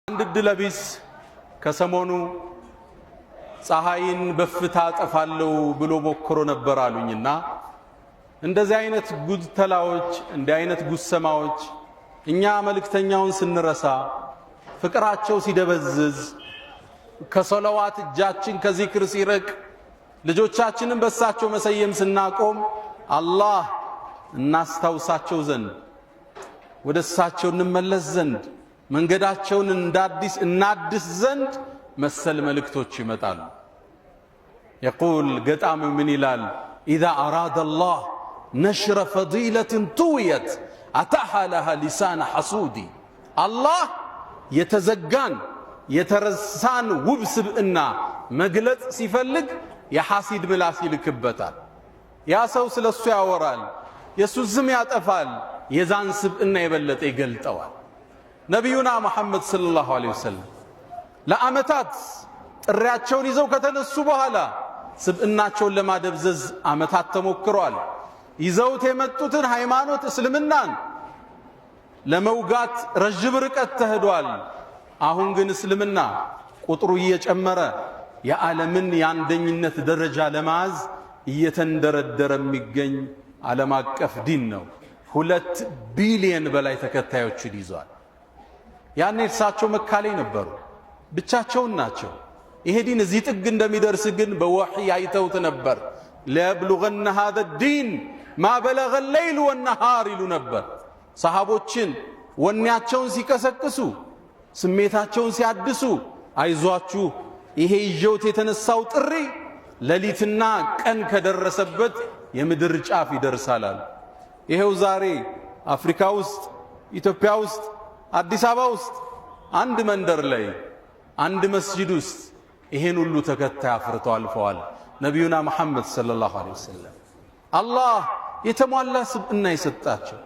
አንድ ድለቢስ ከሰሞኑ ፀሐይን በፍታ ጠፋለው ብሎ ሞክሮ ነበር አሉኝና እንደዚህ አይነት ጉድተላዎች እንዲህ አይነት ጉሰማዎች እኛ መልእክተኛውን ስንረሳ ፍቅራቸው ሲደበዝዝ ከሶላዋት እጃችን ከዚክር ሲርቅ ልጆቻችንን በሳቸው መሰየም ስናቆም አላህ እናስታውሳቸው ዘንድ ወደሳቸው እንመለስ ዘንድ መንገዳቸውን እናድስ ዘንድ መሰል መልእክቶች ይመጣሉ። يقول ገጣሚ ምን ይላል? إذا أراد الله نشر فضيلة طويت أتاها لها لسان حسودي الله የተዘጋን የተረሳን ውብ ስብዕና መግለጽ ሲፈልግ የሐሲድ ምላስ ይልክበታል። ያ ሰው ስለሱ ያወራል፣ የሱ ስም ያጠፋል፣ የዛን ስብዕና የበለጠ ይገልጠዋል። ነቢዩና መሐመድ ሰለላሁ ዐለይሂ ወሰለም ለዓመታት ጥሪያቸውን ይዘው ከተነሱ በኋላ ስብዕናቸውን ለማደብዘዝ ዓመታት ተሞክሯል። ይዘውት የመጡትን ሃይማኖት እስልምናን ለመውጋት ረጅም ርቀት ተሄዷል። አሁን ግን እስልምና ቁጥሩ እየጨመረ የዓለምን የአንደኝነት ደረጃ ለማዝ እየተንደረደረ የሚገኝ ዓለም አቀፍ ዲን ነው። 2 ቢሊየን በላይ ተከታዮችን ይዟል። ያኔ እርሳቸው መካ ላይ ነበሩ፣ ብቻቸውን ናቸው። ይሄ ዲን እዚህ ጥግ እንደሚደርስ ግን በወህይ አይተውት ነበር። ለብሉገነ هذا الدين ما بلغ الليل والنهار ይሉ ነበር። ሰሃቦችን ወኔያቸውን ሲቀሰቅሱ ስሜታቸውን ሲያድሱ አይዟችሁ ይሄ ይዤውት የተነሳው ጥሪ ሌሊትና ቀን ከደረሰበት የምድር ጫፍ ይደርሳል። ይሄው ዛሬ አፍሪካ ውስጥ ኢትዮጵያ ውስጥ አዲስ አበባ ውስጥ አንድ መንደር ላይ አንድ መስጂድ ውስጥ ይሄን ሁሉ ተከታይ አፍርተው አልፈዋል ነቢዩና መሐመድ ሰለላሁ ዐለይሂ ወሰለም። አላህ የተሟላ ስብዕና የሰጣቸው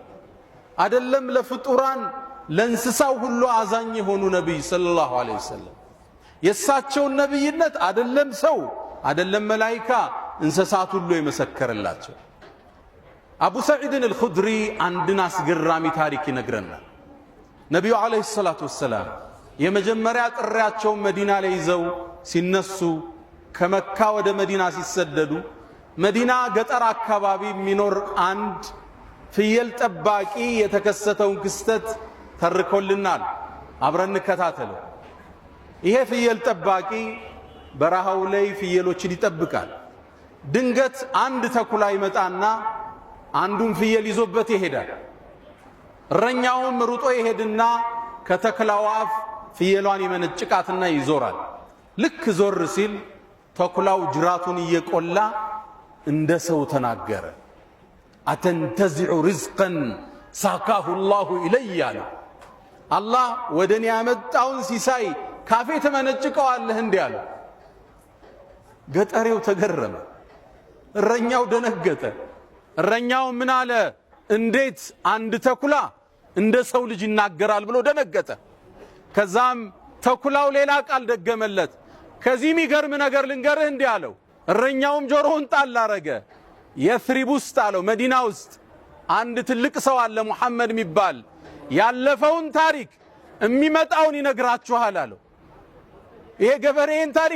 አይደለም ለፍጡራን ለእንስሳው ሁሉ አዛኝ የሆኑ ነቢይ ሰለላሁ ዐለይሂ ወሰለም የሳቸውን ነቢይነት አይደለም ሰው አይደለም መላኢካ እንስሳት ሁሉ የመሰከረላቸው። አቡ ሰዒድን አልኹድሪ አንድን አስገራሚ ታሪክ ይነግረናል። ነቢዩ ዐለይሂ ሰላቱ ወሰላም የመጀመሪያ ጥሪያቸውን መዲና ላይ ይዘው ሲነሱ ከመካ ወደ መዲና ሲሰደዱ መዲና ገጠር አካባቢ የሚኖር አንድ ፍየል ጠባቂ የተከሰተውን ክስተት ተርኮልናል። አብረን እንከታተለው። ይሄ ፍየል ጠባቂ በረሃው ላይ ፍየሎችን ይጠብቃል። ድንገት አንድ ተኩላ ይመጣና አንዱን ፍየል ይዞበት ይሄዳል። እረኛውም ሩጦ ይሄድና ከተኩላው አፍ ፍየሏን ይመነጭቃትና ይዞራል። ልክ ዞር ሲል ተኩላው ጅራቱን እየቆላ እንደ ሰው ተናገረ። አተንተዚዑ ሪዝቀን ሳካሁ ላሁ ኢለይ አለ። አላህ ወደ እኔ ያመጣውን ሲሳይ ካፌ ተመነጭቀዋለህ እንዲህ አለ። ገጠሬው ተገረመ፣ እረኛው ደነገጠ። እረኛው ምን አለ? እንዴት አንድ ተኩላ እንደ ሰው ልጅ ይናገራል ብሎ ደነገጠ። ከዛም ተኩላው ሌላ ቃል ደገመለት። ከዚህ የሚገርም ነገር ልንገርህ እንዲህ አለው። እረኛውም ጆሮውን ጣል አረገ። የትሪብ ውስጥ አለው መዲና ውስጥ አንድ ትልቅ ሰው አለ ሙሐመድ የሚባል ያለፈውን ታሪክ የሚመጣውን ይነግራችኋል አለው። ይሄ ገበሬን ታሪክ